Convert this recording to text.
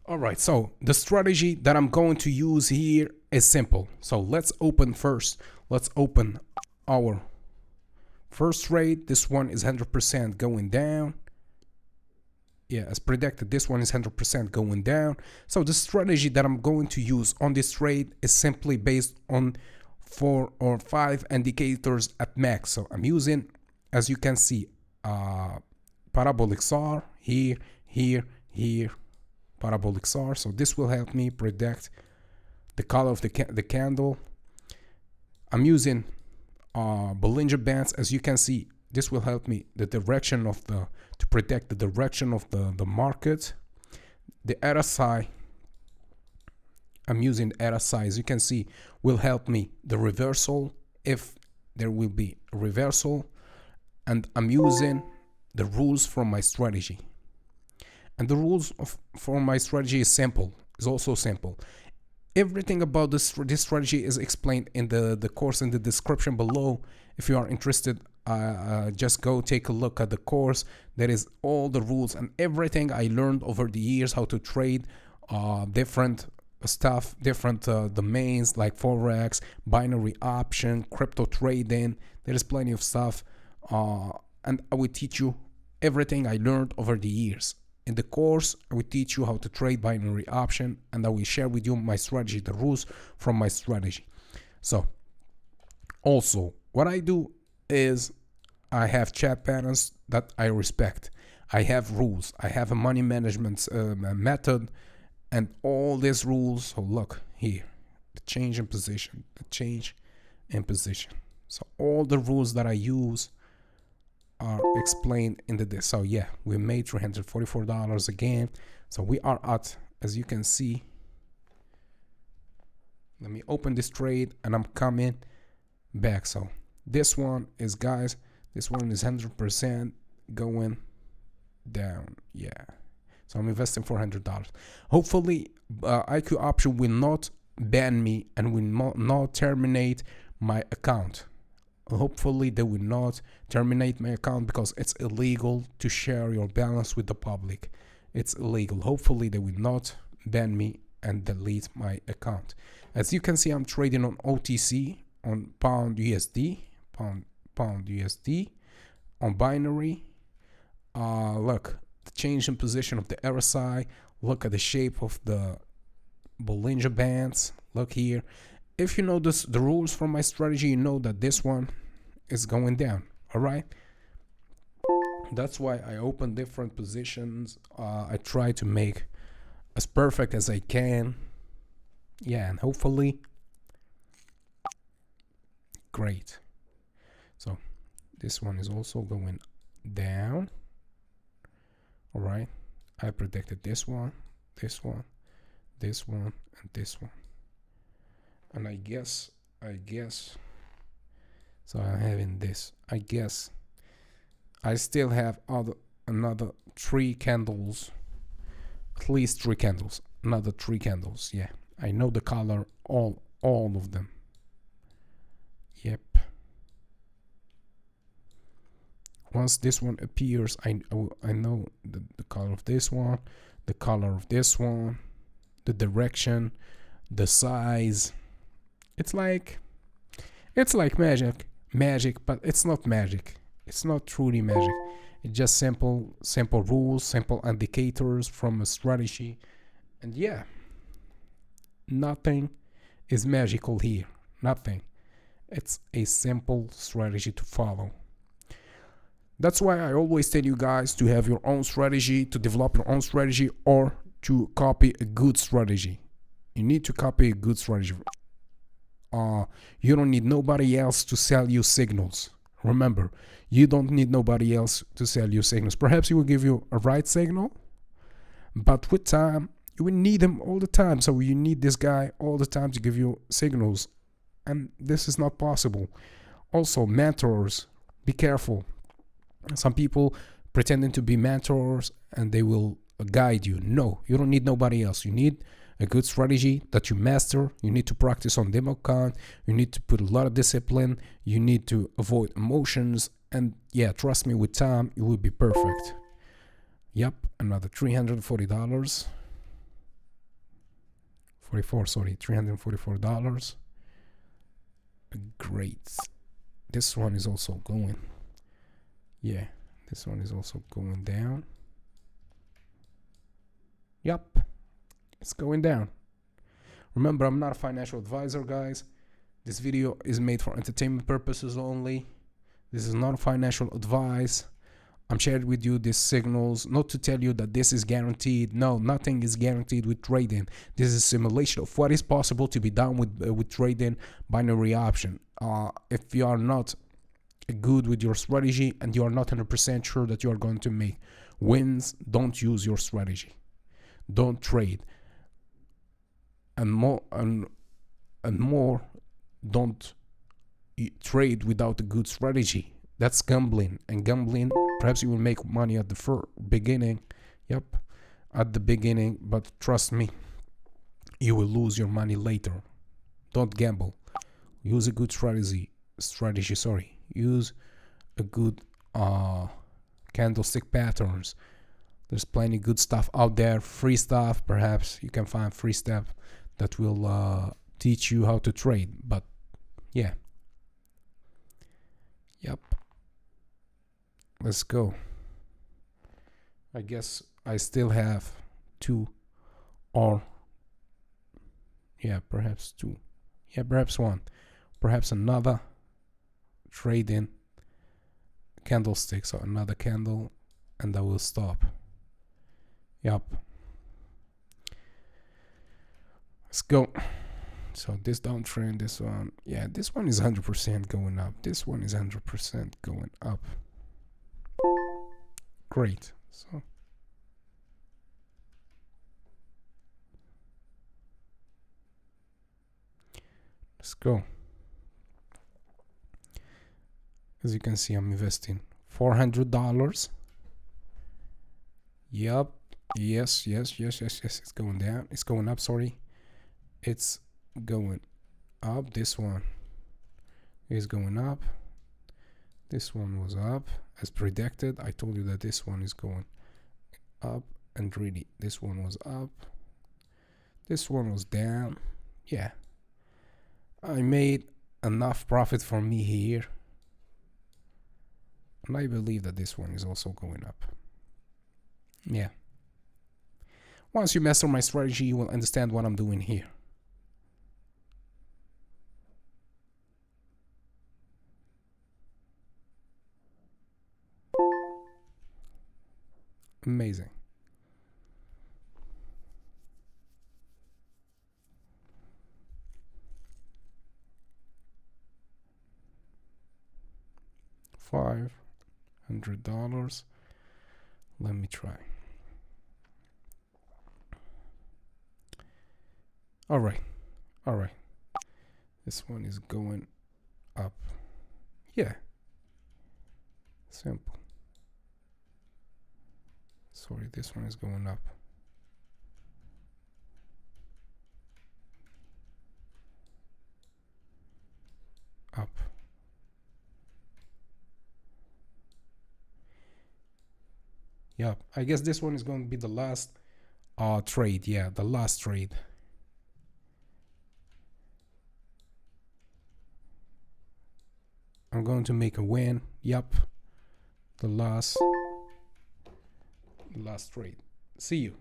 All right, so the strategy that I'm going to use here is simple. So let's open first. Let's open our first trade. This one is 100% going down. Yeah, as predicted, this one is 100% going down. So the strategy that I'm going to use on this trade is simply based on 4 or 5 indicators at max. So I'm using, as you can see, parabolic SAR here, here, parabolic SAR. So this will help me predict the color of the candle. I'm using Bollinger Bands. As you can see, this will help me the direction of to predict the direction of the market. The RSI, I'm using RSI, as you can see, will help me the reversal if there will be a reversal. And I'm using the rules from my strategy. And the rules for my strategy is simple. It's also simple. Everything about this strategy is explained in the course in the description below. If you are interested, just go take a look at the course. There is all the rules and everything I learned over the years, how to trade different stuff, different domains like Forex, binary option, crypto trading. There is plenty of stuff. And I will teach you everything I learned over the years. In the course, I will teach you how to trade binary option, and I will share with you my strategy, the rules from my strategy. So, also, what I do is I have chat patterns that I respect. I have rules. I have a money management method, and all these rules. So look here, the change in position, the change in position. So all the rules that I use are explained in this. So yeah, we made $344 again. So we are at, as you can see, let me open this trade and I'm coming back. So this one is, guys, this one is 100% going down. Yeah, so I'm investing $400. Hopefully iqoption will not ban me and will not terminate my account. Hopefully they will not terminate my account, because it's illegal to share your balance with the public. It's illegal. Hopefully they will not ban me and delete my account. As you can see, I'm trading on OTC, on pound USD, pound USD, on binary. Look, the change in position of the RSI. Look at the shape of the Bollinger Bands. Look here. If you know the rules from my strategy, you know that this one is going down. All right, that's why I open different positions. I try to make as perfect as I can. Yeah, and hopefully great. So this one is also going down. All right, I predicted this one, this one, this one, and this one. And I guess so I'm having this. I guess I still have another 3 candles, at least 3 candles, another 3 candles. Yeah, I know the color, all of them. Yep. Once this one appears, I know the color of this one, the color of this one, the direction, the size. It's like magic, but it's not magic. It's not truly magic. It's just simple rules, simple indicators from a strategy. And yeah, nothing is magical here. Nothing. It's a simple strategy to follow. That's why I always tell you guys to have your own strategy, to develop your own strategy, or to copy a good strategy. You need to copy a good strategy. You don't need nobody else to sell you signals. Remember, you don't need nobody else to sell you signals. Perhaps he will give you a right signal, but with time, you will need him all the time. So you need this guy all the time to give you signals. And this is not possible. Also, mentors, be careful. Some people pretending to be mentors and they will guide you. No, you don't need nobody else. You need a good strategy that you master. You need to practice on demo count. You need to put a lot of discipline. You need to avoid emotions. And yeah, trust me, with time, it will be perfect. Yep, another $340. sorry, $344. Great. This one is also going. Yeah, this one is also going down. Yup, it's going down. Remember, I'm not a financial advisor, guys. This video is made for entertainment purposes only. This is not a financial advice. I'm sharing with you these signals, not to tell you that this is guaranteed. No, nothing is guaranteed with trading. This is a simulation of what is possible to be done with trading binary option. If you are not good with your strategy and you are not 100% sure that you are going to make wins, don't use your strategy. Don't trade. And more, don't trade without a good strategy. That's gambling, and gambling, perhaps you will make money at the beginning. Yep, at the beginning, but trust me, you will lose your money later. Don't gamble. Use a good strategy. Use a good candlestick patterns. There's plenty good stuff out there, free stuff. Perhaps you can find free stuff that will teach you how to trade. But yeah, yep. Let's go. I guess I still have two, or yeah, perhaps two. Yeah, perhaps one. Perhaps another trade-in candlestick. So another candle, and I will stop. Yup. Let's go. So this downtrend, this one, yeah, this one is 100% going up. This one is 100% going up. Great. So let's go. As you can see, I'm investing $400. Yup. Yes. It's going down. It's going up. Sorry. It's going up. This one is going up. This one was up as predicted. I told you that this one is going up, and really this one was up. This one was down. Yeah, I made enough profit for me here, and I believe that this one is also going up. Yeah, once you master my strategy, you will understand what I'm doing here. Amazing. $500. Let me try. All right. This one is going up. Yeah. Simple. Sorry, this one is going up. Up. Yeah, I guess this one is going to be the last trade. Yeah, the last trade. I'm going to make a win. Yep. The last trade. See you.